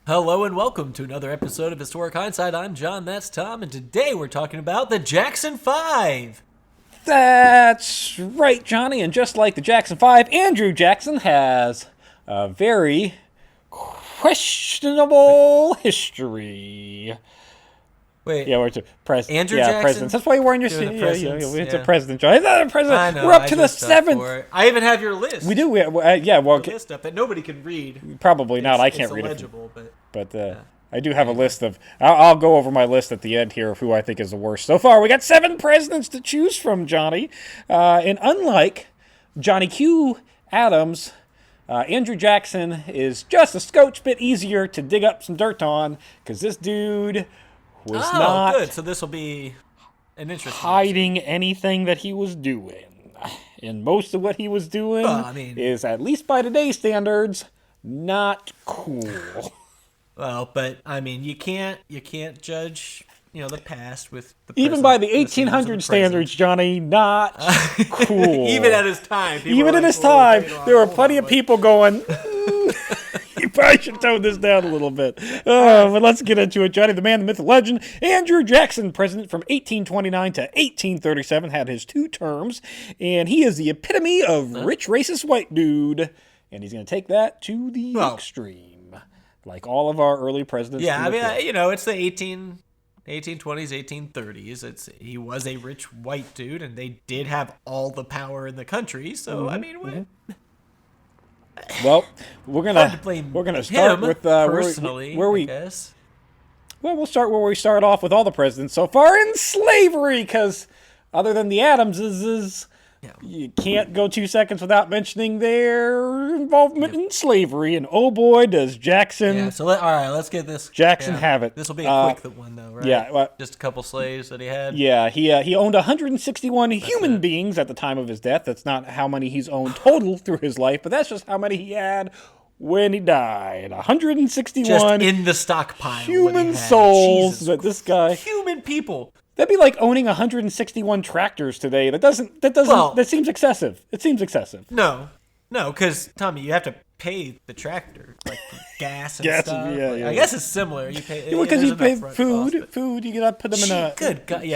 Hello and welcome to another episode of Historic Hindsight. I'm John, that's Tom, and today we're talking about the Jackson 5. That's right, Johnny. And just like the Jackson 5, Andrew Jackson has a very questionable history. Wait, Yeah, we're to president. Andrew yeah, Jackson? presidents. That's why you're wearing your Doing suit. the Yeah, presidents, it's yeah. a president, John. It's not a president. I know. We're up I to the just up seventh. for it. I even have your list. We do. Yeah, well, The list up that nobody can read. probably not. I It's can't read illegible, it. but But I do have a list of. I'll go over my list at the end here of who I think is the worst so far. We got 7 presidents to choose from, Johnny. And unlike Johnny Q. Adams, Andrew Jackson is just a scotch bit easier to dig up some dirt on because this dude was not good. So this will be an interesting hiding anything that he was doing. And most of what he was doing is, at least by today's standards, not cool. Well, but I mean, you can't judge, the past with the Even by the 1800 standards, Johnny, not cool. Even at his time. Even at his time, there were plenty of people going, you probably should tone this down a little bit. But let's get into it. Johnny, the man, the myth, the legend. Andrew Jackson, president from 1829 to 1837, had his 2 terms, and he is the epitome of rich, racist white dude, and he's going to take that to the extreme, like all of our early presidents. Yeah, I mean, it's the 1820s, 1830s. He was a rich white dude, and they did have all the power in the country. So I mean, well, we're gonna start with personally. where we I guess. Well, we'll start where we start off with all the presidents so far in slavery, because other than the Adamses, you can't go 2 seconds without mentioning their involvement in slavery. And oh boy, does Jackson! Yeah. So all right, let's get this. Jackson have it. This will be a quick one though, right? Yeah. Just a couple slaves that he had. Yeah, he owned 161 human beings at the time of his death. That's not how many he's owned total through his life, but that's just how many he had when he died. 161 just in the stockpile. human souls that this guy. Human people. That'd be like owning 161 tractors today. That seems excessive. It seems excessive. No, because Tommy, you have to pay the tractor, like for gas and stuff. Yeah. I guess it's similar. You pay because you pay food. Food. You gotta put them in a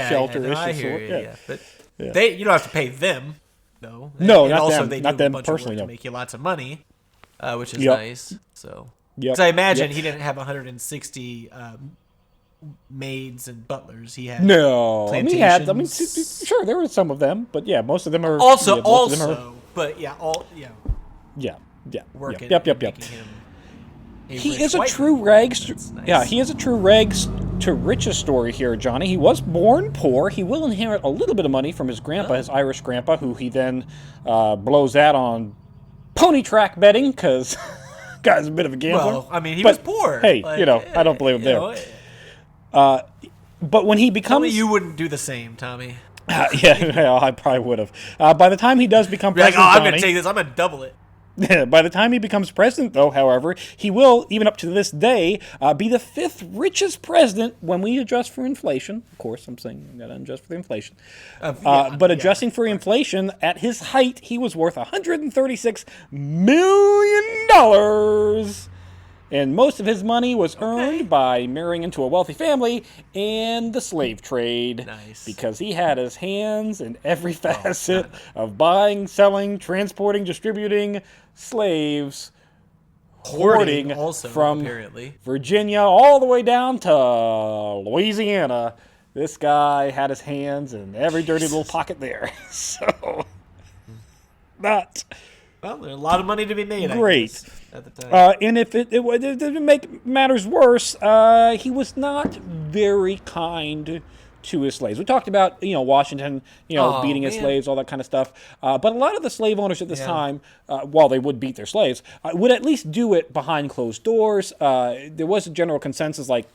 shelter. I hear you. Yeah. But you don't have to pay them. No, no, and not also them. They not do them a bunch personally. of work No. to make you lots of money, which is nice. So, because I imagine he didn't have 160 maids and butlers. He had plantations. Sure, there were some of them, but yeah, most of them are also. Working. Yep. He is a true rags. Yeah, he is a true rags to riches story here, Johnny. He was born poor. He will inherit a little bit of money from his grandpa, his Irish grandpa, who he then blows out on pony track betting because guy's a bit of a gambler. Well, I mean, he was poor. Hey, I don't blame him there. But when he becomes... Tell me you wouldn't do the same, Tommy. I probably would have. By the time he does become president, I'm going to take this. I'm going to double it. By the time he becomes president, though, however, he will, even up to this day, be the 5th richest president when we adjust for inflation. Of course, I'm saying you got to adjust for the inflation. But adjusting for inflation, at his height, he was worth $136 million. And most of his money was earned by marrying into a wealthy family and the slave trade. Nice. Because he had his hands in every facet of buying, selling, transporting, distributing slaves, hoarding also, from apparently. Virginia all the way down to Louisiana. This guy had his hands in every dirty little pocket there. So, not... Well, there's a lot of money to be made, great. I guess, at the time. And if it didn't make matters worse, he was not very kind to his slaves. We talked about, Washington, beating his slaves, all that kind of stuff. But a lot of the slave owners at this time, while they would beat their slaves, would at least do it behind closed doors. There was a general consensus, like,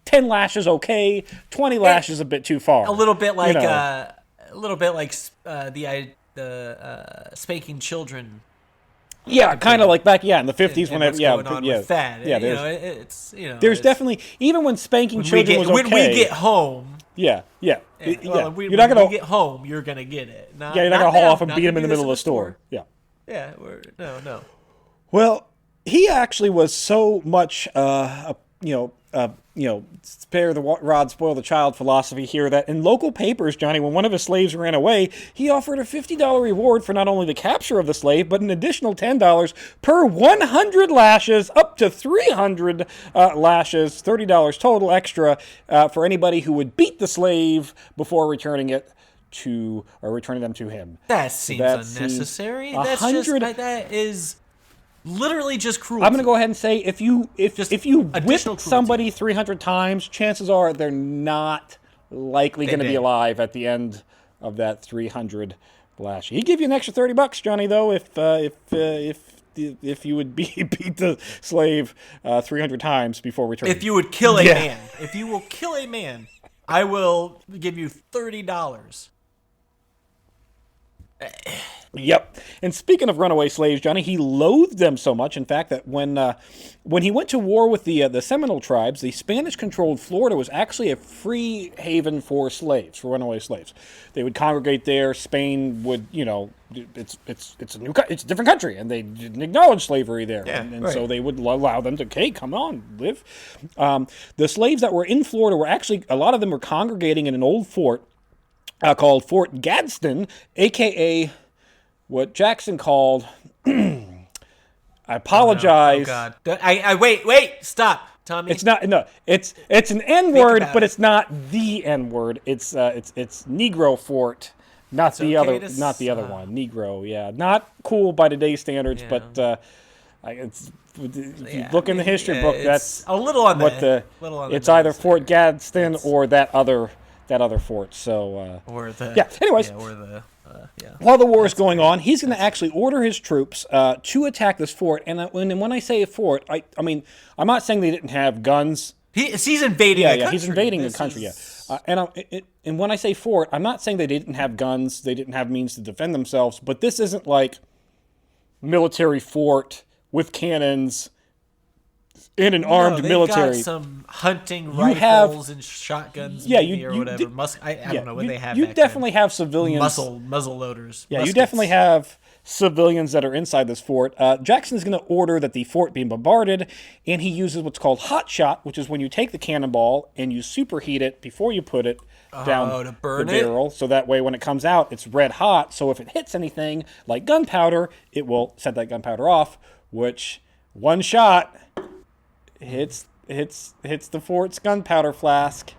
10 lashes okay, 20 lashes a bit too far. A little bit like the spanking children. Yeah, kind of like back in the 50s and when what's going on with that. There's definitely, even when spanking children was okay. When we get home. When we get home, you're gonna get it. You're not gonna haul off and beat him in the middle of the store. Yeah. Yeah. No. Well, he actually was so much, spare the rod, spoil the child philosophy here that in local papers, Johnny, when one of his slaves ran away, he offered a $50 reward for not only the capture of the slave, but an additional $10 per 100 lashes, up to 300 lashes, $30 total extra for anybody who would beat the slave before returning them to him. That seems unnecessary. That is literally just cruelty. I'm going to go ahead and say if you whip somebody 300 times, chances are they're not likely going to be alive at the end of that 300 lash. He'd give you an extra $30, Johnny, though, if you would beat the slave 300 times before returning. If you would kill a man, if you will kill a man, I will give you $30. Yep. And speaking of runaway slaves, Johnny, he loathed them so much, in fact, that when he went to war with the Seminole tribes, the Spanish-controlled Florida was actually a free haven for slaves, for runaway slaves. They would congregate there. Spain would, it's a different country, and they didn't acknowledge slavery there, so they would allow them to, hey, come on, live. The slaves that were in Florida were actually, a lot of them were congregating in an old fort called Fort Gadsden, a.k.a. what Jackson called, I apologize. Oh, God. Wait, stop, Tommy. It's not, no, it's an N-word, but it's not the N-word. It's Negro Fort, not the other one. Negro, yeah. Not cool by today's standards, but if you look in the history book, that's a little on it's either Fort Gadsden or that other fort. So anyways, while the war is going on, he's going to actually order his troops to attack this fort. And when I say a fort, I mean I'm not saying they didn't have guns. He's invading. He's invading the country. And when I say fort, I'm not saying they didn't have guns. They didn't have means to defend themselves. But this isn't like military fort with cannons. In an armed military, got some hunting rifles and shotguns, or whatever. I don't know what they have. You definitely have civilians, muzzle loaders. Yeah, muskets. You definitely have civilians that are inside this fort. Jackson is going to order that the fort be bombarded, and he uses what's called hot shot, which is when you take the cannonball and you superheat it before you put it down to burn the barrel. So that way, when it comes out, it's red hot. So if it hits anything like gunpowder, it will set that gunpowder off. Which one shot hits the fort's gunpowder flask,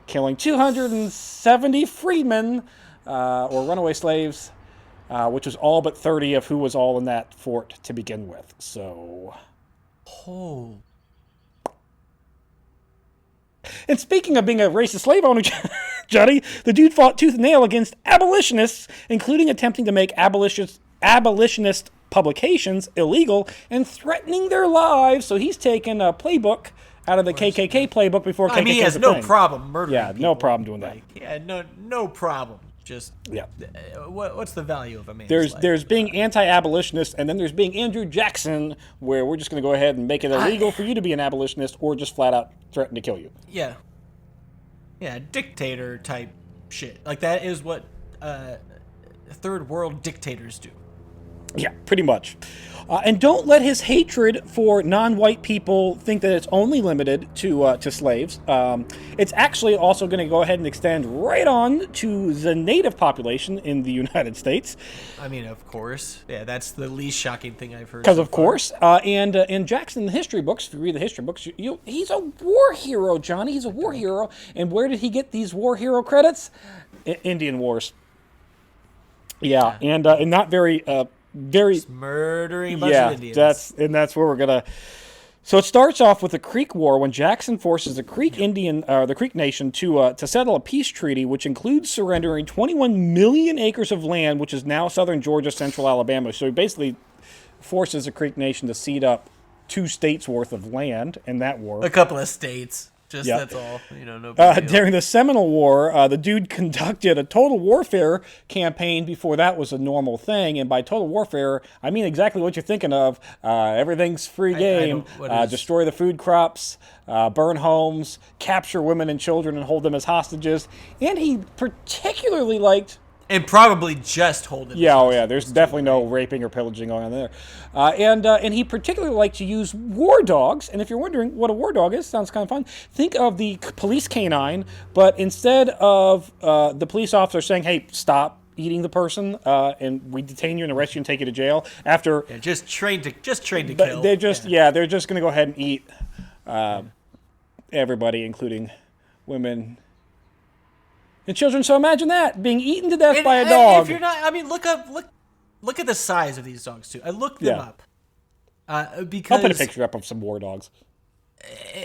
killing 270 freedmen or runaway slaves, which was all but 30 of who was all in that fort to begin with. So, And speaking of being a racist slave owner, Johnny, the dude fought tooth and nail against abolitionists, including attempting to make abolitionist publications illegal and threatening their lives. So he's taken a playbook out of the KKK playbook before KKK. He has no problem murdering people. No problem doing that. No problem. Just what's the value of a man's life? There's being anti-abolitionist, and then there's being Andrew Jackson, where we're just going to go ahead and make it illegal for you to be an abolitionist, or just flat out threaten to kill you. Yeah, dictator type shit. Like that is what third world dictators do. Yeah, pretty much. And don't let his hatred for non-white people think that it's only limited to slaves. It's actually also going to go ahead and extend right on to the native population in the United States. I mean, of course. Yeah, that's the least shocking thing I've heard. Because, of course. And in Jackson, in the history books, if you read the history books, he's a war hero, Johnny. He's a war hero. And where did he get these war hero credits? Indian Wars. Yeah, and not very... Just murdering a bunch of Indians. That's where we're gonna. So it starts off with the Creek War when Jackson forces the Creek the Creek Nation to settle a peace treaty, which includes surrendering 21 million acres of land, which is now southern Georgia, central Alabama. So he basically forces the Creek Nation to cede up 2 states worth of land in that war. A couple of states. That's all. No big deal. During the Seminole War, the dude conducted a total warfare campaign before that was a normal thing. And by total warfare, I mean exactly what you're thinking of. Everything's free game. Destroy the food crops, burn homes, capture women and children and hold them as hostages. And he particularly liked And probably just holding. Yeah, oh yeah. There's definitely no raping or pillaging going on there. And he particularly liked to use war dogs. And if you're wondering what a war dog is, sounds kind of fun. Think of the police canine, but instead of the police officer saying, "Hey, stop eating the person," and we detain you and arrest you and take you to jail. After just trained to kill. They're just they're just going to go ahead and eat everybody, including women and children. So imagine that, being eaten to death by a dog. If you're not, I mean, look at the size of these dogs too. I looked them up because I'll put a picture up of some war dogs.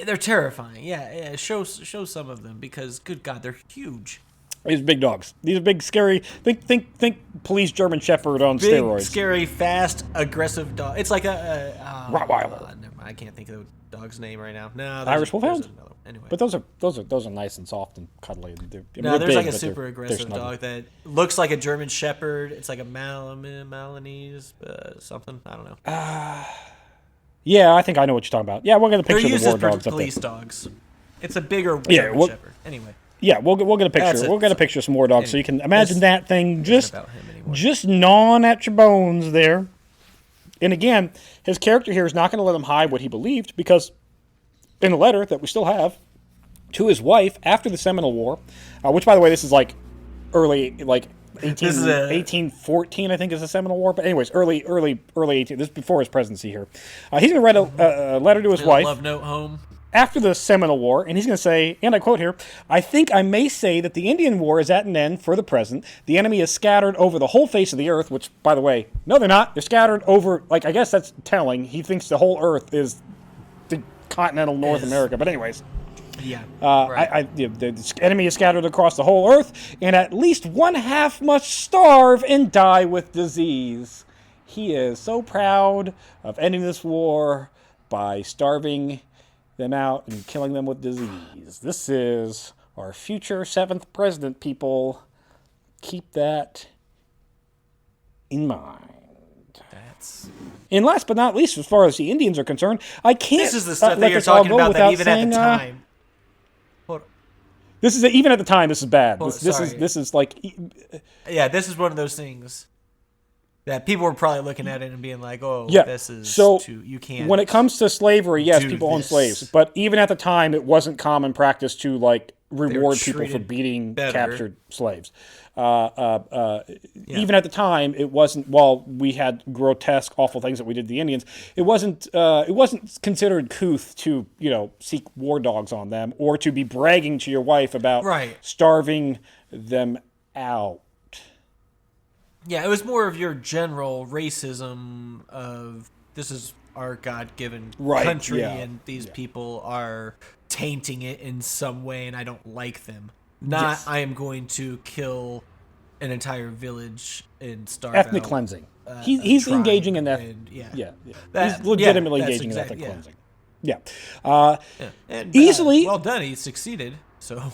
They're terrifying. Yeah. Show some of them because, good God, they're huge. These big dogs. These are big, scary. Think police German Shepherd on steroids. Big, scary, fast, aggressive dog. It's like a Rottweiler. I can't think of the dog's name right now. No, Irish Wolfhound. Anyway, but those are nice and soft and cuddly. There's big, like a super aggressive dog that looks like a German Shepherd. It's like a Malamese something. I don't know. Yeah, I think I know what you're talking about. Yeah, we'll get a picture of the war dogs up there. Police dogs. It's a bigger German Shepherd. Anyway. Yeah, we'll get a picture. We'll get a picture of some war dogs so you can imagine that thing just gnawing at your bones there. And again, his character here is not going to let him hide what he believed, because in a letter that we still have to his wife after the Seminole War, which, by the way, this is like early, like 1814, I think, is the Seminole War. But anyways, early 18. This is before his presidency here. He's going to write a letter to his wife. Love note home. After the Seminole War, and he's going to say, and I quote here, "I think I may say that the Indian War is at an end for the present. The enemy is scattered over the whole face of the earth," which, by the way, no, they're not. They're scattered over, like, I guess that's telling. He thinks the whole earth is the continental North America. But anyways. Yeah. The enemy is scattered across the whole earth, and at least one half must starve and die with disease. He is so proud of ending this war by starving them out and killing them with disease. This is our future 7th president, people. Keep that in mind. And last but not least, as far as the Indians are concerned, I can't This is the stuff that you're talking about that even at the time. This is even at the time. This is bad. This is like, yeah, this is one of those things that people were probably looking at it and being like, "Oh, this is you can't." When it comes to slavery, yes, people own slaves, but even at the time, it wasn't common practice to like reward people for beating captured slaves. Even at the time, it wasn't. While we had grotesque, awful things that we did to the Indians, it wasn't considered couth to seek war dogs on them or to be bragging to your wife about starving them out. Yeah, it was more of your general racism of this is our God-given country and these people are tainting it in some way and I don't like them. Not I am going to kill an entire village and starve ethnic cleansing. He's engaging in that. He's legitimately engaging in ethnic cleansing. And, easily. Well done. He succeeded. So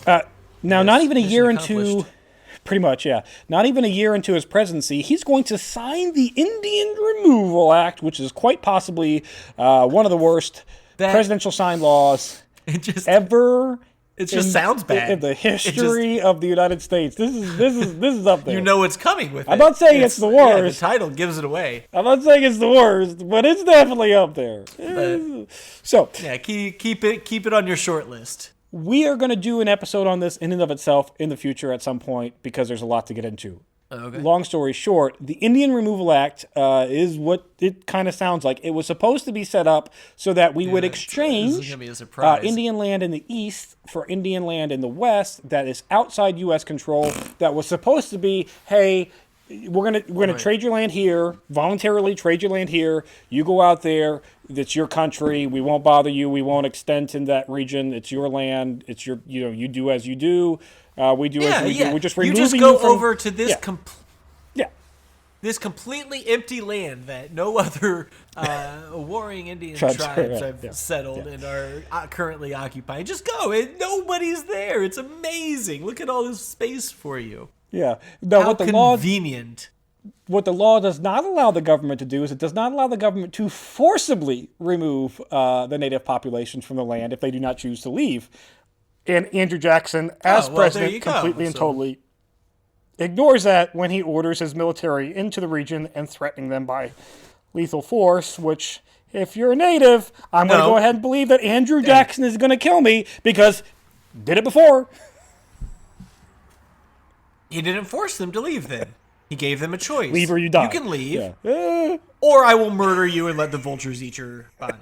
now, not even a year into. Pretty much, yeah. Not even a year into his presidency, he's going to sign the Indian Removal Act, which is quite possibly one of the worst presidential sign laws ever. It just sounds bad in the history of the United States. This is up there. You know it's coming with it. I'm not saying it's the worst. The title gives it away. I'm not saying it's the worst, but it's definitely up there. So yeah, keep it on your short list. We are going to do an episode on this in and of itself in the future at some point because there's a lot to get into. Okay. Long story short, the Indian Removal Act is what it kind of sounds like. It was supposed to be set up so that we would exchange Indian land in the east for Indian land in the west that is outside U.S. control. That was supposed to be, hey, we're gonna trade your land here, voluntarily trade your land here. You go out there. It's your country. We won't bother you. We won't extend in that region. It's your land. It's your, you do as you do. We do as we do. We're just removing you just go over to this this completely empty land that no other warring Indian tribes have settled and are currently occupying. Just go. Nobody's there. It's amazing. Look at all this space for you. Yeah. No, how convenient. What the law does not allow the government to do is it does not allow the government to forcibly remove the native populations from the land if they do not choose to leave. And Andrew Jackson, as president, completely and totally ignores that when he orders his military into the region and threatening them by lethal force, which, if you're a native, I'm going to go ahead and believe that Andrew Jackson is going to kill me because did it before. He didn't force them to leave then. He gave them a choice. Leave or you die. You can leave. Yeah. Or I will murder you and let the vultures eat your body.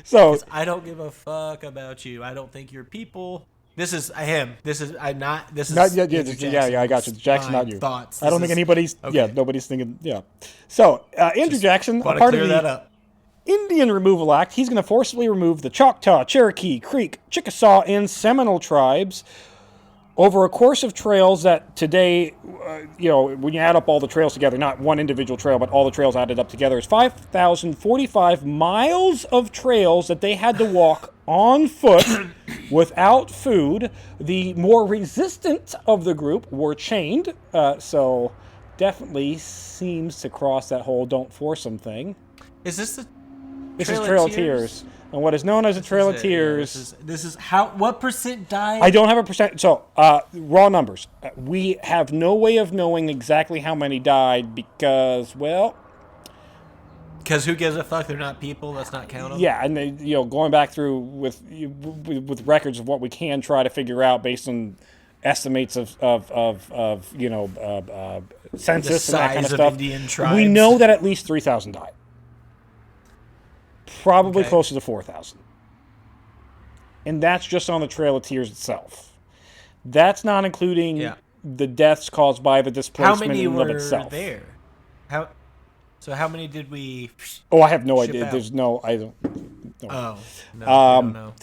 So I don't give a fuck about you. I don't think you're people. This is him. This is I'm not. This is not yeah. I got you. Jackson, not you. Thoughts. I don't think anybody's. Okay. Yeah, nobody's thinking. Yeah. So Andrew Jackson, part of the Indian Removal Act, he's going to forcibly remove the Choctaw, Cherokee, Creek, Chickasaw, and Seminole tribes over a course of trails that today, when you add up all the trails together, not one individual trail, but all the trails added up together, is 5,045 miles of trails that they had to walk on foot without food. The more resistant of the group were chained, so definitely seems to cross that whole don't force them thing. Is this the This is Trail of Tears. And what is known as the Trail of Tears. Yeah, this is how. What percent died? I don't have a percent. So, raw numbers. We have no way of knowing exactly how many died because, well. Because who gives a fuck? They're not people. Let's not count them. Yeah, and they, going back through with records of what we can try to figure out based on estimates of census and that kind of stuff. Indian tribes. We know that at least 3,000 died. Probably closer to 4,000. And that's just on the Trail of Tears itself. That's not including the deaths caused by the displacement in and of itself. How many were there? How many did we Oh, I have no idea. out? There's no... I don't... No. Oh, no, I don't know.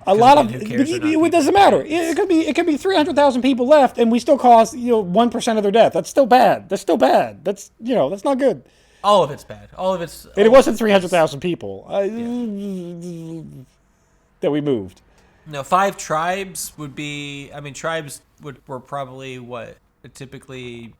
A lot of... It doesn't matter. It could be 300,000 people left, and we still caused 1% of their death. That's still bad. That's that's not good. All of it's bad. All of it's... And it wasn't 300,000 people that we moved. No, 5 tribes would be... I mean, tribes were probably, typically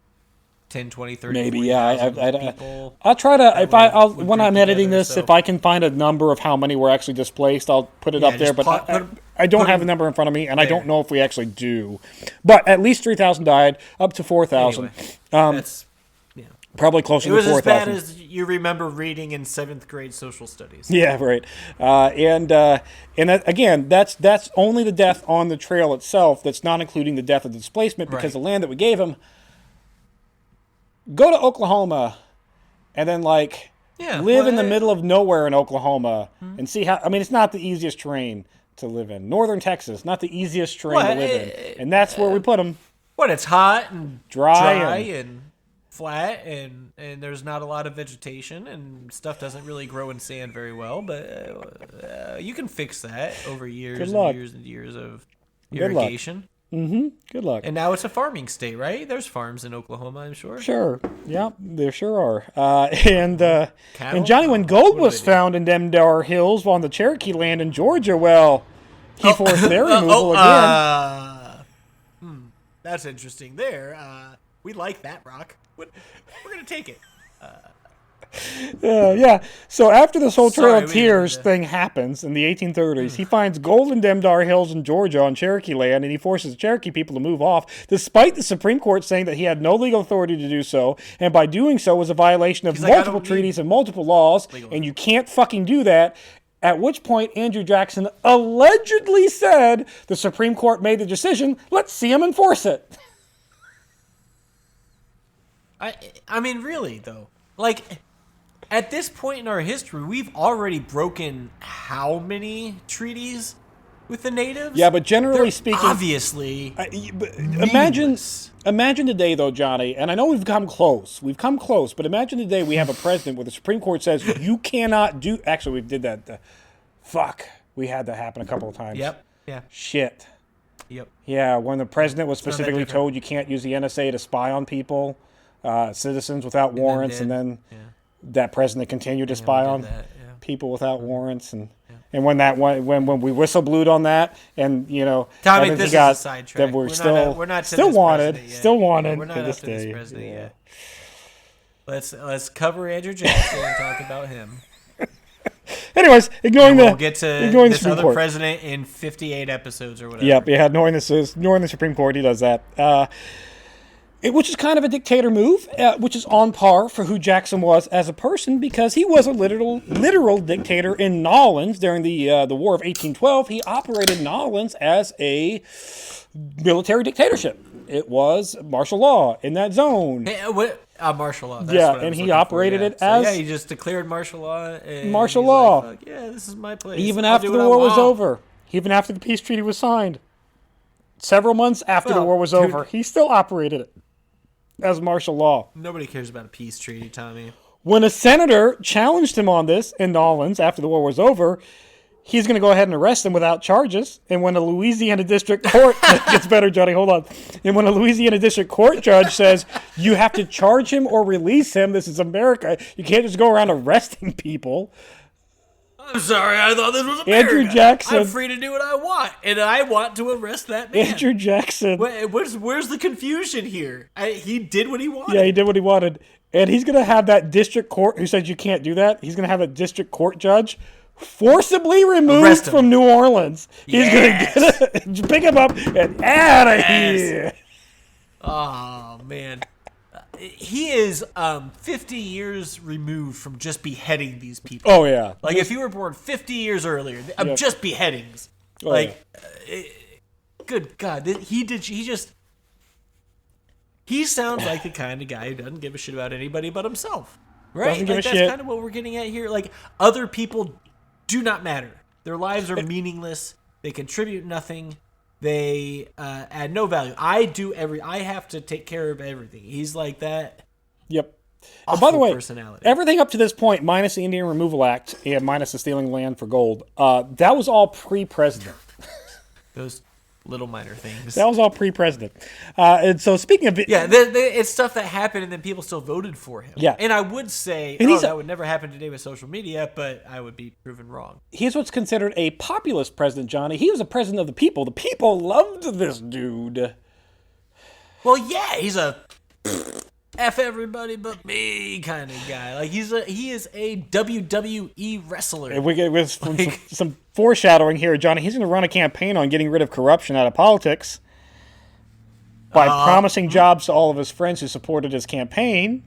10, 20, 30, maybe, 40,000 people. I'll try to... when I'm editing this, if I can find a number of how many were actually displaced, I'll put it up there. But I don't have the number in front of me, and I don't know if we actually do. But at least 3,000 died, up to 4,000. Anyway, that's... Probably closer to 4,000. It was as bad as you remember reading in 7th grade social studies. Yeah, right. And again, that's only the death on the trail itself. That's not including the death of the displacement because the land that we gave them. Go to Oklahoma, and then live in the middle of nowhere in Oklahoma and see how. I mean, it's not the easiest terrain to live in. Northern Texas, not the easiest terrain to live in, and that's where we put them. It's hot and dry and flat, and there's not a lot of vegetation, and stuff doesn't really grow in sand very well, but you can fix that over years and years and years of irrigation. Good luck. And now it's a farming state, right? There's farms in Oklahoma, I'm sure. Sure. Yeah, there sure are. And Johnny, when gold was found in them Dar Hills on the Cherokee land in Georgia, well, he forced their removal again. That's interesting there. We like that rock. We're going to take it. Yeah. So after this whole Trail of Tears thing happens in the 1830s, he finds gold in Demdar Hills in Georgia on Cherokee land, and he forces the Cherokee people to move off, despite the Supreme Court saying that he had no legal authority to do so, and by doing so was a violation of multiple treaties and multiple laws, and you can't fucking do that. At which point, Andrew Jackson allegedly said the Supreme Court made the decision, let's see him enforce it. I mean, really, though. At this point in our history, we've already broken how many treaties with the natives? Yeah, but generally speaking... Obviously, Imagine today, though, Johnny, and I know we've come close, but imagine today we have a president where the Supreme Court says you cannot do... Actually, we did that. We had that happen a couple of times. Yep. Yeah. Shit. Yep. Yeah, when the president was specifically told you can't use the NSA to spy on people... citizens without warrants, and then that president continued to spy on people without warrants, and when we whistle blewed on that, and Tommy, this is a sidetrack. That we're still wanted We're not to this day. Yet. Let's cover Andrew Jackson and talk about him. Anyways, we'll get to this other Court. President in 58 episodes or whatever. Yep, yeah, ignoring the Supreme Court, he does that. Which is kind of a dictator move, which is on par for who Jackson was as a person, because he was a literal dictator in Nolens during the War of 1812. He operated Nolens as a military dictatorship. It was martial law in that zone. Martial law. That's and he operated it as... he just declared martial law. Martial law. Like, this is my place. Even after the war was over. Even after the peace treaty was signed. Several months after the war was over, he still operated it as martial law. Nobody cares about a peace treaty, Tommy. When a senator challenged him on this in Nolens after the war was over, he's going to go ahead and arrest him without charges. And when a Louisiana district court... It gets better, Johnny, hold on. And when a Louisiana district court judge says, you have to charge him or release him, this is America, you can't just go around arresting people... I'm sorry, I thought this was America. Andrew Jackson. I'm free to do what I want, and I want to arrest that man. Andrew Jackson. Where's the confusion here? He did what he wanted. Yeah, he did what he wanted. And he's going to have that district court who said you can't do that. He's going to have a district court judge forcibly removed from New Orleans. He's going to pick him up and out of here. Oh, man. He is 50 years removed from just beheading these people. Oh, yeah. Like, if you were born 50 years earlier, just beheadings. Good God. He sounds like the kind of guy who doesn't give a shit about anybody but himself. Right? That's kind of what we're getting at here. Like, other people do not matter. Their lives are meaningless. They contribute nothing. They add no value. I have to take care of everything. He's like that. Yep. By the way, personality. Everything up to this point, minus the Indian Removal Act and minus the stealing land for gold, that was all pre-president. Those little minor things. That was all pre-president. And so speaking of... it's stuff that happened and then people still voted for him. Yeah. And I would say, that would never happen today with social media, but I would be proven wrong. He's what's considered a populist president, Johnny. He was a president of the people. The people loved this dude. Well, yeah, he's a F everybody but me kind of guy. Like, he is a WWE wrestler. If we get with some foreshadowing here, Johnny, he's going to run a campaign on getting rid of corruption out of politics by promising jobs to all of his friends who supported his campaign.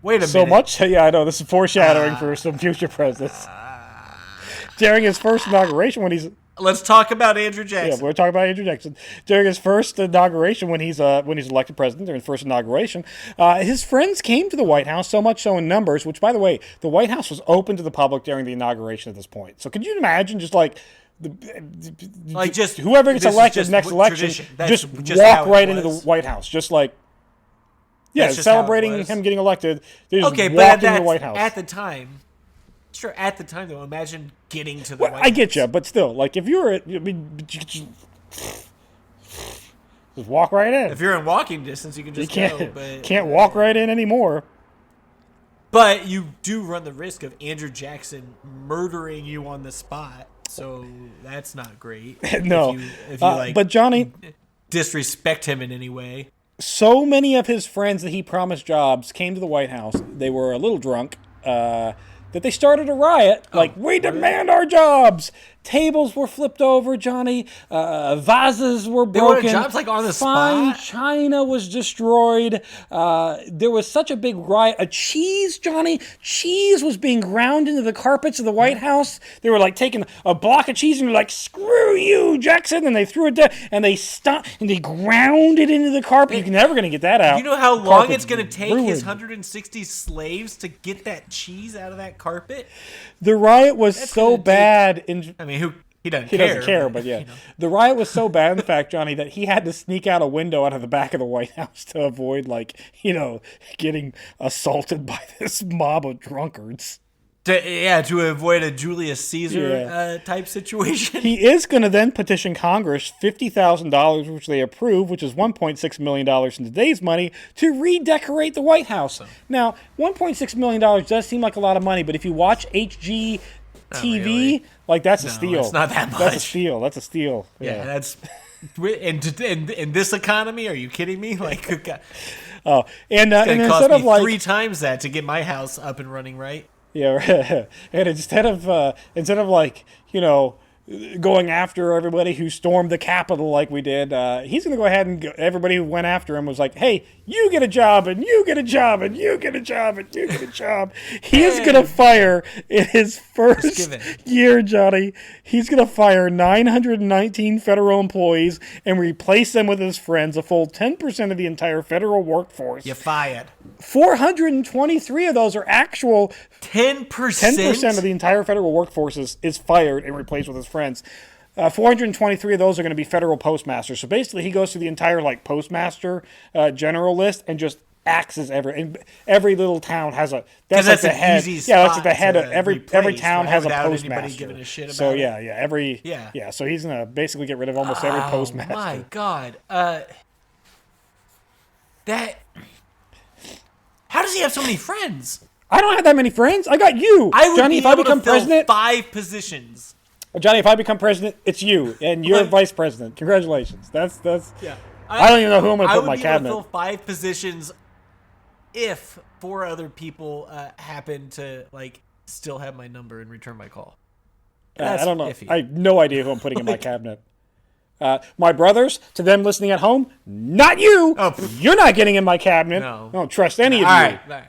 Wait a minute. So much? Yeah, I know. This is foreshadowing for some future presidents. During his first inauguration when he's... Let's talk about Andrew Jackson. Yeah, we're talking about Andrew Jackson. During his first inauguration, when he's elected president, during his first inauguration, his friends came to the White House, so much so in numbers, which, by the way, the White House was open to the public during the inauguration at this point. So could you imagine just whoever gets elected next election, just walk right into the White House, just like, celebrating him getting elected. They just walk into the White House. At the time. Sure, at the time, though, imagine getting to the White House. I get you, but still, like, if you're just walk right in. If you're in walking distance, you can just go. But can't walk right in anymore. But you do run the risk of Andrew Jackson murdering you on the spot, so that's not great. No. If you but Johnny... disrespect him in any way. So many of his friends that he promised jobs came to the White House. They were a little drunk. That they started a riot, we demand our jobs. Tables were flipped over, Johnny. Vases were broken. They wanted jobs on the Fine spot. china was destroyed. There was such a big riot. Cheese was being ground into the carpets of the White House. They were taking a block of cheese and they're like, "Screw you, Jackson!" And they threw it down and they ground it into the carpet. You're never going to get that out. You know how long it's going to take his 160 slaves to get that cheese out of that carpet? The riot was so bad. He doesn't care, but yeah. The riot was so bad, in fact, Johnny, that he had to sneak out a window out of the back of the White House to avoid, getting assaulted by this mob of drunkards. To avoid a Julius Caesar type situation. He is going to then petition Congress $50,000, which they approve, which is $1.6 million in today's money, to redecorate the White House. Now, $1.6 million does seem like a lot of money, but if you watch HGTV, that's a steal. It's not that much. That's a steal. Yeah, that's... In this economy, are you kidding me? And it's instead cost me of 3 times that to get my house up and running right. Yeah, and instead of like, going after everybody who stormed the Capitol like we did, he's going to go ahead and everybody who went after him was like, hey, you get a job, and you get a job, and you get a job, and you get a job. He is going to fire in his first year, Johnny. He's going to fire 919 federal employees and replace them with his friends, a full 10% of the entire federal workforce. You're fired. 423 of those are actual 10%. 10% of the entire federal workforce is fired and replaced with his friends. 423 of those are going to be federal postmasters. So basically, he goes through the entire postmaster general list and just axes every little town has a. That's like the head. Yeah, that's like the head of every town has a postmaster. Giving a shit about so it. So he's gonna basically get rid of almost every postmaster. Oh my god. How does he have so many friends? I don't have that many friends. I got you, Johnny. If I become president, 5 positions. Johnny, if I become president, it's you, and you're vice president. Congratulations. That's. Yeah. I don't even know who I'm going to put in my cabinet. I would be able to fill 5 positions if 4 other people happen to still have my number and return my call. I don't know. Iffy. I have no idea who I'm putting in my cabinet. My brothers, to them listening at home, not you. Oh, you're not getting in my cabinet. No. I don't trust any of you. All right.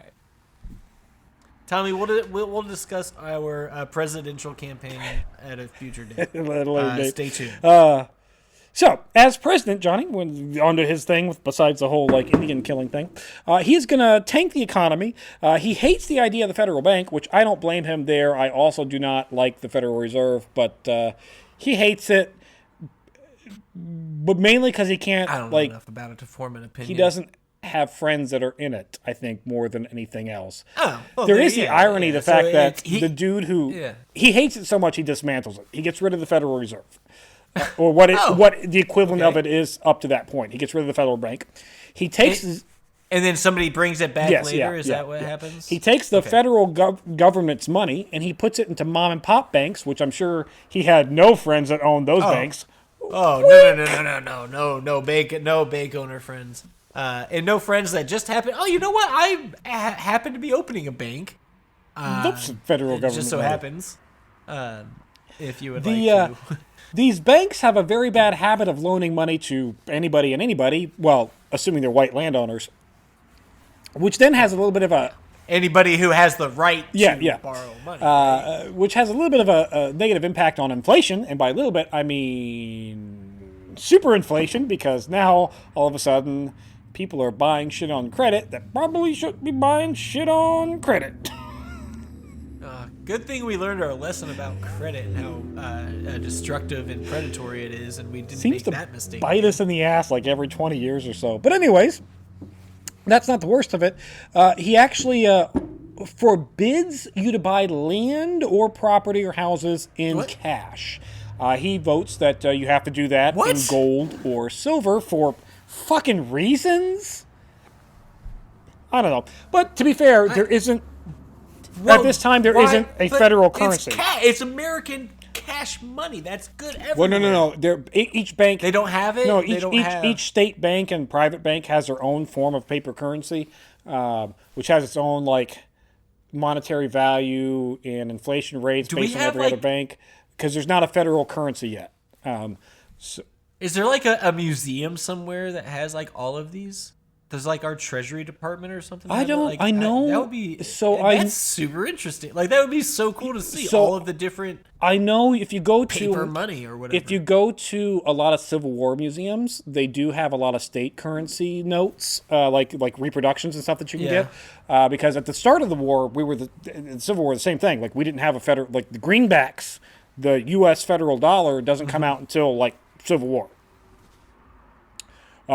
Tommy, we'll discuss our presidential campaign at a future date. Stay tuned. So, as president, Johnny, onto his thing, besides the whole Indian killing thing, he's going to tank the economy. He hates the idea of the federal bank, which I don't blame him there. I also do not like the Federal Reserve, but he hates it. But mainly because he can't. I don't know enough about it to form an opinion. He doesn't have friends that are in it, I think, more than anything else. Oh, well, there is the irony, the fact that the dude who he hates it so much he dismantles it. He gets rid of the Federal Reserve, or what the equivalent of it is up to that point. He gets rid of the federal bank. He takes. And then somebody brings it back later? Is that what happens? He takes the federal government's money and he puts it into mom and pop banks, which I'm sure he had no friends that owned those banks. Oh, no bank owner friends. And no friends that just happen. Oh, you know what? I happen to be opening a bank. That's federal government. It just so happens. If you would like to. These banks have a very bad habit of loaning money to anybody and anybody, well, assuming they're white landowners, which then has a little bit of a... Anybody who has the right to borrow money. Which has a little bit of a negative impact on inflation, and by a little bit, I mean super inflation, because now, all of a sudden, people are buying shit on credit that probably shouldn't be buying shit on credit. Good thing we learned our lesson about credit and how destructive and predatory it is, and we didn't make that mistake. Seems to bite us in the ass every 20 years or so. But anyways, that's not the worst of it. He actually forbids you to buy land or property or houses in cash. He votes that you have to do that in gold or silver for fucking reasons? I don't know. But to be fair, there isn't... at this time, there isn't a federal currency. It's American cash money. That's good everywhere. Well, no. Each bank... They don't have it? No, each state bank and private bank has their own form of paper currency, which has its own, monetary value and inflation rates based on every other bank, because there's not a federal currency yet. Is there, a museum somewhere that has, all of these? There's our Treasury Department or something. I don't. I know. That would be That's super interesting. That would be so cool to see all of the different. I know if you go to paper money or whatever. If you go to a lot of Civil War museums, they do have a lot of state currency notes, like reproductions and stuff that you can get. Because at the start of the war, we were in the Civil War the same thing. We didn't have a federal the greenbacks. The U.S. federal dollar doesn't come out until Civil War.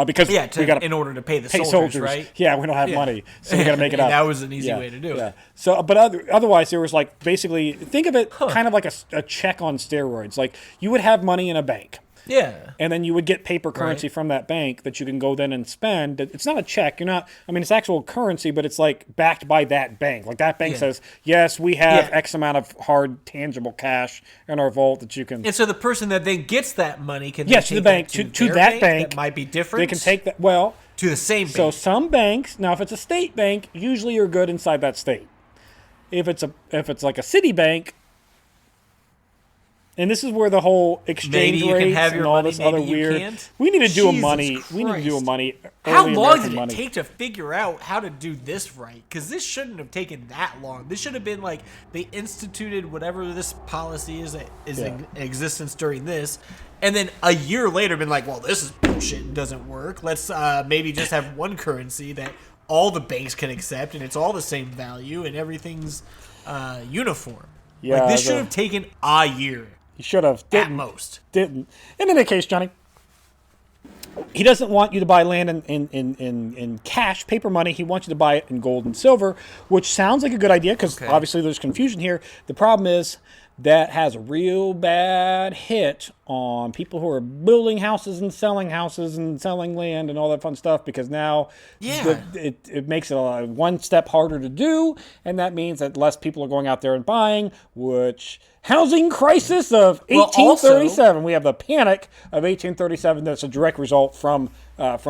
Because we got in order to pay the soldiers, right? Yeah, we don't have money, so we got to make it up. That was an easy way to do it. So, but otherwise, there was basically think of it kind of like a check on steroids. You would have money in a bank. Yeah. And then you would get paper currency from that bank that you can go then and spend. It's not a check. It's actual currency, but it's backed by that bank. That bank says, yes, we have X amount of hard, tangible cash in our vault that you can. And so the person that then gets that money can to the bank, to that bank. That might be different. They can take that, to the same bank. So some banks, now if it's a state bank, usually you're good inside that state. if it's like a Citibank, and this is where the whole exchange rates and all this other weird. We need to do a money. We need to do a money. How long did it take to figure out how to do this right? Because this shouldn't have taken that long. This should have been like they instituted whatever this policy is in existence during this, and then a year later been like, well, this is bullshit and doesn't work. Let's maybe just have one currency that all the banks can accept, and it's all the same value, and everything's uniform. Yeah, like this should have taken a year. He should have. At most. Didn't. In any case, Johnny, he doesn't want you to buy land in cash, paper money. He wants you to buy it in gold and silver, which sounds like a good idea because obviously there's confusion here. The problem is that has a real bad hit on people who are building houses and selling land and all that fun stuff because now it makes it one step harder to do, and that means that less people are going out there and buying, which housing crisis of 1837. We have the panic of 1837 that's a direct result from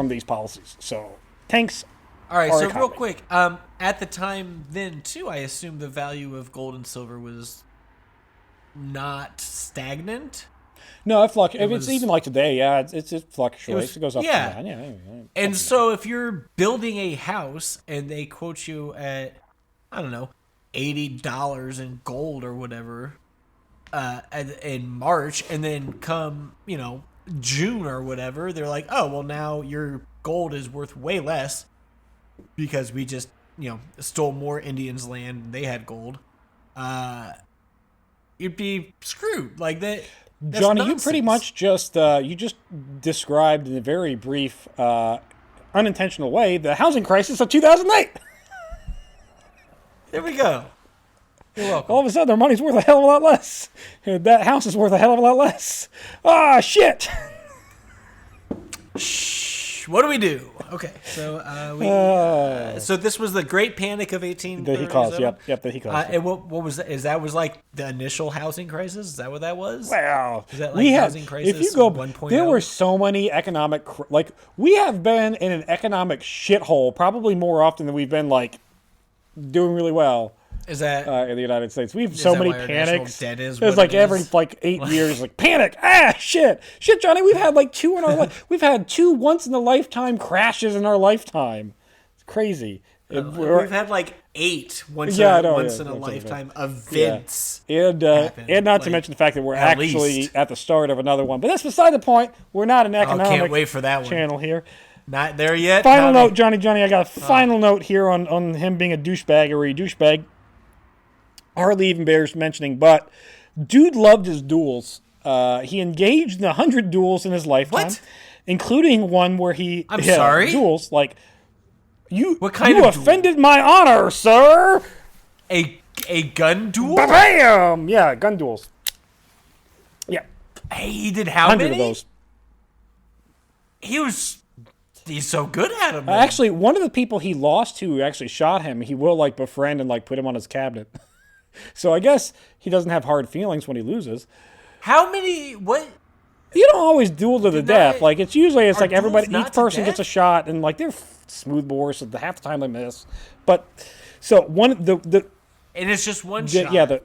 these policies. So thanks. All right, so economy. Real quick, at the time then too, I assume the value of gold and silver was not stagnant. No, it's even like today. Yeah, it fluctuates. It goes up and down. Yeah. And so if you're building a house and they quote you at, I don't know, $80 in gold or whatever in March, and then come June or whatever, they're like, oh well, now your gold is worth way less because we just stole more Indians' land and they had gold. You'd be screwed like that. Johnny, nonsense. You pretty much just described in a very brief, unintentional way the housing crisis of 2008. There we go. You're welcome. All of a sudden, their money's worth a hell of a lot less. That house is worth a hell of a lot less. Ah, shit. Shh. What do we do? Okay, so so this was the Great Panic of 1837. That he caused. Yep. That he caused. And what was that? Was like the initial housing crisis? Is that what that was? Well, is that like housing crisis? If you go, 1.0? There were so many economic. We have been in an economic shithole probably more often than we've been doing really well. Is that in the United States? We have so many panics. Debt is There's every 8 years, panic. Shit, Johnny. We've had 2 in our life. We've had 2 once in a lifetime crashes in our lifetime. It's crazy. We've had 8 once in a lifetime events. Yeah. And not to mention the fact that we're actually at the start of another one. But that's beside the point. We're not an economic can't wait for that one. Channel here. Not there yet. Final note, Johnny. I got a final note here on him being a douchebag. Hardly even bears mentioning, but dude loved his duels. He engaged in 100 duels in his lifetime, including one where he duels you offended my honor, sir. A gun duel? Bam! Yeah, gun duels. Yeah. Hey, he did how many? 100 of those. He's so good at them. Actually, one of the people he lost to who actually shot him, he will befriend and put him on his cabinet. So I guess he doesn't have hard feelings when he loses. How many? What? You don't always duel to the death. It's usually everybody, each person gets a shot, and they're smooth bores. So half the time they miss. But so one the and it's just one shot. You don't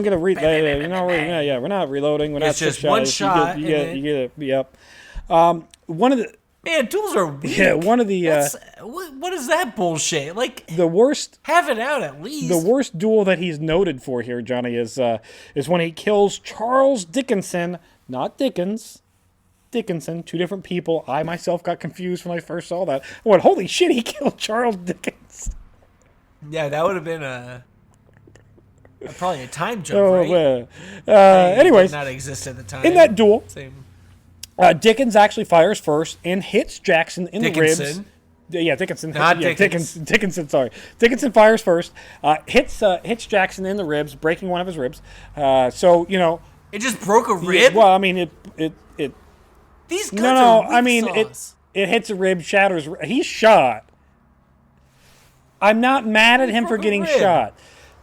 get a reload. We're not reloading. We're not just one shot. You get yep. One of the. Man, duels are weak. Yeah, one of the... what is that bullshit? The worst... Have it out at least. The worst duel that he's noted for here, Johnny, is when he kills Charles Dickinson, not Dickens. Dickinson, 2 different people. I myself got confused when I first saw that. I went, holy shit, he killed Charles Dickens. Yeah, that would have been probably a time jump, right? Anyways. Did not exist at the time. In that duel... Same. Dickens actually fires first and hits Jackson in the ribs. Yeah, Dickinson. Not Dickens. Dickinson, sorry. Dickinson fires first, hits Jackson in the ribs, breaking one of his ribs. It just broke a rib? Well, I mean, it These guns are weak sauce. It hits a rib, shatters. He's shot. I'm not mad at him for getting shot.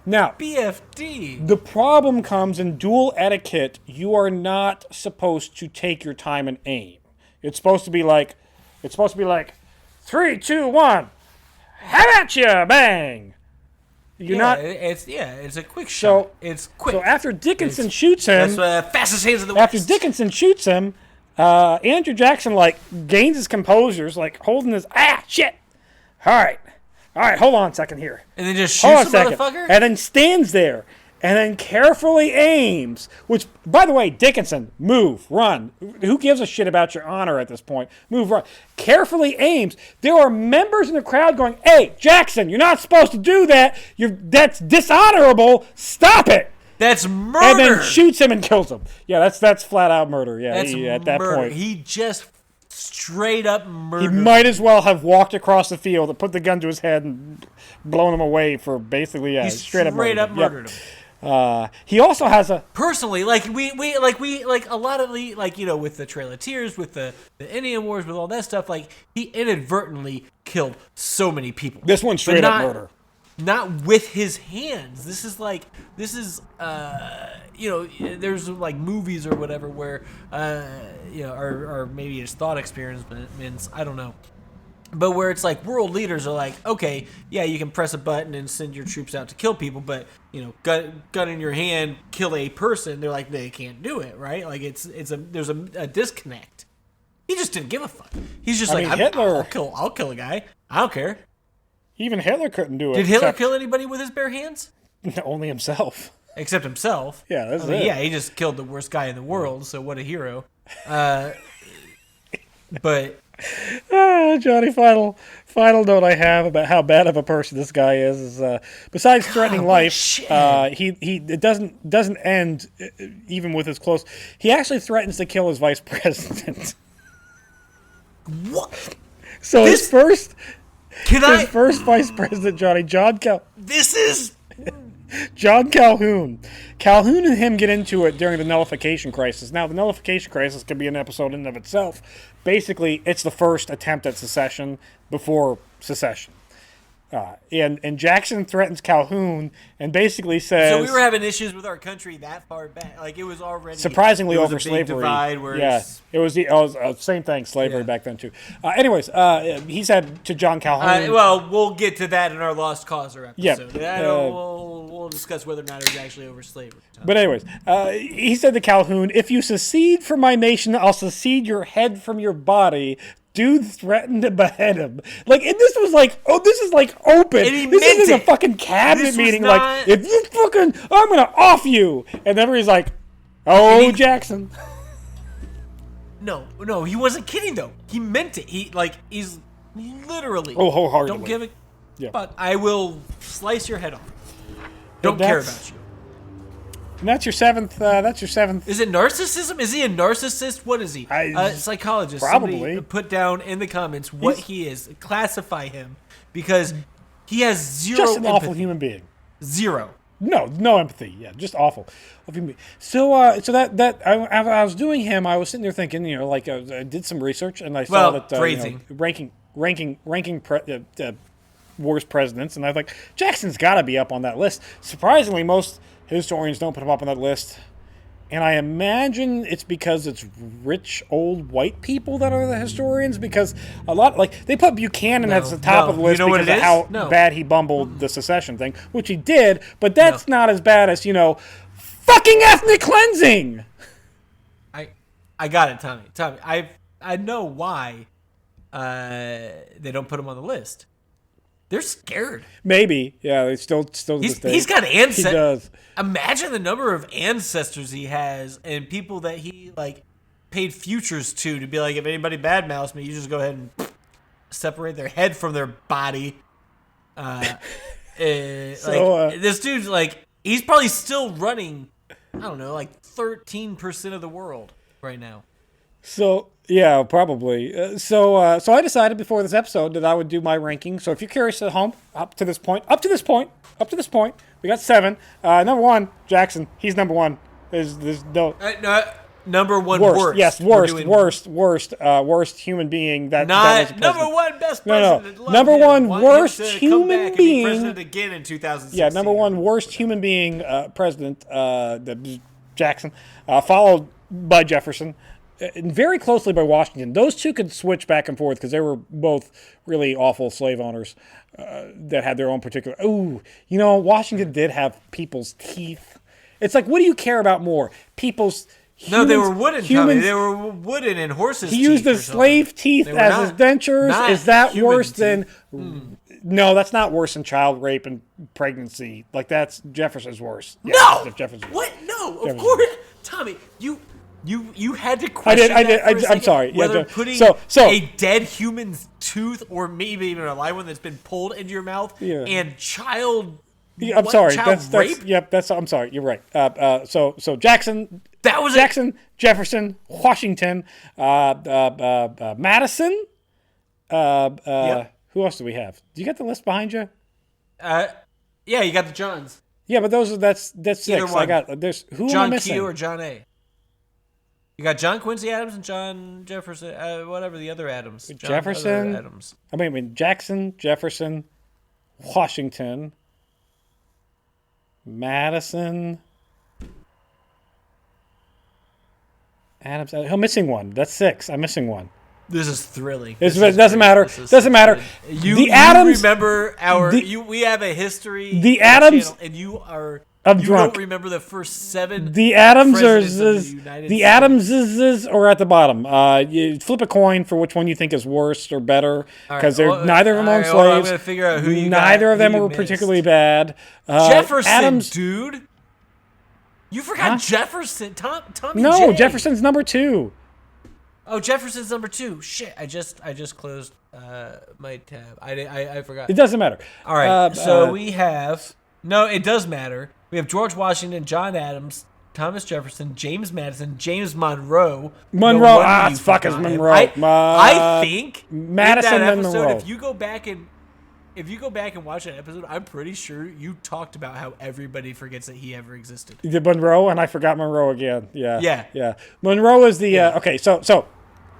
Now, BFD. The problem comes in duel etiquette. You are not supposed to take your time and aim. It's supposed to be 3, 2, 1. How about you? Bang. You're not. It's a quick shot. It's quick. So after Dickinson shoots him, that's fastest hands in the West. West. After Dickinson shoots him, Andrew Jackson gains his composure, holding his shit. All right, hold on a second here. And then just shoots the motherfucker. And then stands there. And then carefully aims, which, by the way, Dickinson, move, run. Who gives a shit about your honor at this point? Move, run. Carefully aims. There are members in the crowd going, hey, Jackson, you're not supposed to do that. That's dishonorable. Stop it. That's murder. And then shoots him and kills him. Yeah, that's flat out murder. Yeah, at that murder. point. He just straight up murdered. He might as well have walked across the field and put the gun to his head and blown him away for basically, straight up murdered him. He also has a personally we a lot of the with the Trail of Tears, with the Indian Wars, with all that stuff. He inadvertently killed so many people. This one's straight up murder. Not with his hands. This is there's movies or whatever where or maybe it's thought experiments. I don't know. But where it's world leaders are okay, yeah, you can press a button and send your troops out to kill people, but gun in your hand, kill a person. They're they can't do it, right? There's a disconnect. He just didn't give a fuck. He's just Hitler. I'll kill a guy. I don't care. Even Hitler couldn't do it. Did Hitler kill anybody with his bare hands? Only himself. Except himself. Yeah, that's it. Yeah, he just killed the worst guy in the world. So what a hero. But. Johnny, final note I have about how bad of a person this guy is besides threatening life, it doesn't end even with his close. He actually threatens to kill his vice president. What? So his first vice president, John Calhoun. Calhoun and him get into it during the nullification crisis. Now, the nullification crisis could be an episode in and of itself. Basically, it's the first attempt at secession before secession. And Jackson threatens Calhoun and basically says... So we were having issues with our country that far back. It was already... Surprisingly over slavery. Divide where it was the same thing, slavery back then too. Anyways, he said to John Calhoun... well, we'll get to that in our Lost Causer episode. Yeah, we'll discuss whether or not it was actually over slavery. But anyways, he said to Calhoun, if you secede from my nation, I'll secede your head from your body. Dude threatened to behead him. And this was this is open. This isn't a fucking cabinet meeting. If you fucking, I'm gonna off you. And everybody's Jackson. No, he wasn't kidding though. He meant it. He's literally. Wholeheartedly. Don't give a fuck. I will slice your head off. Don't care about you. And that's your seventh. Is it narcissism? Is he a narcissist? What is he? Psychologist. Probably. Somebody put down in the comments what he is. Classify him because he has zero. Just an empathy. awful human being. Zero. No empathy. Yeah, just awful. So that I was doing him. I was sitting there thinking, I did some research and I saw that ranking worst presidents, and I was Jackson's got to be up on that list. Surprisingly, most historians don't put him up on that list, and I imagine it's because it's rich old white people that are the historians. Because a lot they put Buchanan at the top of the list because of how bad he bumbled the secession thing, which he did. But that's not as bad as fucking ethnic cleansing. I got it, Tommy. I know why they don't put him on the list. They're scared. Maybe, yeah. They still. He's got ancestors. He does. Imagine the number of ancestors he has and people that he paid futures to be if anybody badmouths me, you just go ahead and separate their head from their body. This dude's he's probably still running. I don't know, 13% of the world right now. So. Yeah, probably. So I decided before this episode that I would do my ranking. So if you're curious at home, up to this point, we got 7. Number 1, Jackson. He's number 1. There's no number 1 worst. Yes, worst human being. That was number 1 best president. No. Number 1 worst human being. President again in 2016. Yeah, number 1 worst human being president. Jackson, followed by Jefferson. very closely by Washington. Those two could switch back and forth because they were both really awful slave owners that had their own particular. Ooh, Washington did have people's teeth. It's like, what do you care about more? People's. No, they were wooden. Humans, they were wooden and horses. He used the slave teeth as his dentures. Is that worse than? No, that's not worse than child rape and pregnancy. Like that's Jefferson's worse. Yeah, no, Jefferson's worse. What? No, of course, Tommy. You had to question. I did. I'm sorry. Whether putting a dead human's tooth or maybe even a live one that's been pulled into your mouth and child. I'm sorry. That's rape? Yep. I'm sorry. You're right. So Jackson. That was Jackson, Jefferson, Washington, Madison. Yep. Who else do we have? Do you got the list behind you? Yeah, you got the Johns. Yeah, but that's six. I got there's who John am I missing? Q or John A. You got John Quincy Adams and John Jefferson, whatever the other Adams. Jefferson. Adams. I mean Jackson, Jefferson, Washington, Madison. Adams. I'm missing one. That's six. I'm missing one. This is thrilling. It doesn't matter. Doesn't matter. The Adams. Remember we have a history. The Adams. And you are. I'm you drunk. Don't remember the first seven. The Adams are the Adamses are at the bottom. You flip a coin for which one you think is worse or better because neither of them own slaves. I'm gonna figure out who you neither of them were particularly bad. Jefferson, Adams, dude. You forgot Jefferson, Tommy. No, J. Jefferson's number 2. Oh, Jefferson's number 2. Shit, I just closed my tab. I forgot. It doesn't matter. All right, so we have it does matter. We have George Washington, John Adams, Thomas Jefferson, James Madison, James Monroe. Fuck is Monroe. I think Madison and Monroe. If you go back and watch that episode, I'm pretty sure you talked about how everybody forgets that he ever existed. You did Monroe, and I forgot Monroe again. Yeah. Yeah. Monroe is the okay. So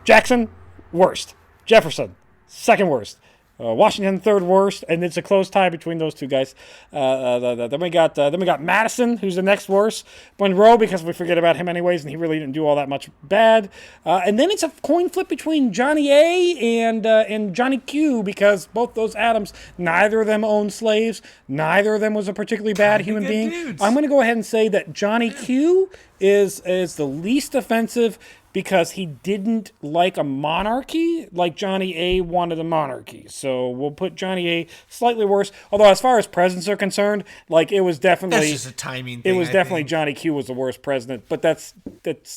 Jackson worst, Jefferson second worst, Washington third worst, and it's a close tie between those two guys. Then we got Madison, who's the next worst. Monroe, because we forget about him anyways, and he really didn't do all that much bad. And then it's a coin flip between Johnny A and Johnny Q, because both those Adams, neither of them owned slaves, neither of them was a particularly bad human being. Dudes. I'm going to go ahead and say that Johnny Q is the least offensive, because he didn't like a monarchy like Johnny A wanted a monarchy. So we'll put Johnny A slightly worse. Although as far as presidents are concerned, like it was definitely... That's just a timing thing, It was definitely Johnny Q was the worst president. But that's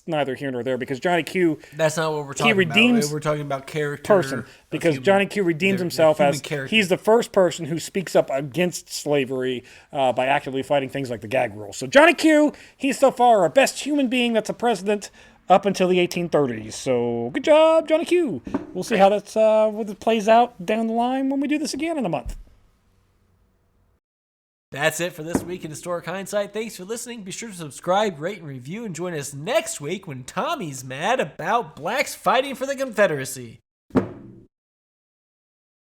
neither here nor there, because Johnny Q... That's not what we're talking about. We're talking about character. Person. Because Johnny Q redeems himself as... Character. He's the first person who speaks up against slavery by actively fighting things like the gag rule. So Johnny Q, he's so far our best human being that's a president up until the 1830s. So good job, Johnny Q. We'll see how that's what it plays out down the line when we do this again in a month. That's it for this week in Historic Hindsight. Thanks for listening. Be sure to subscribe, rate, and review, and join us next week when Tommy's mad about blacks fighting for the Confederacy.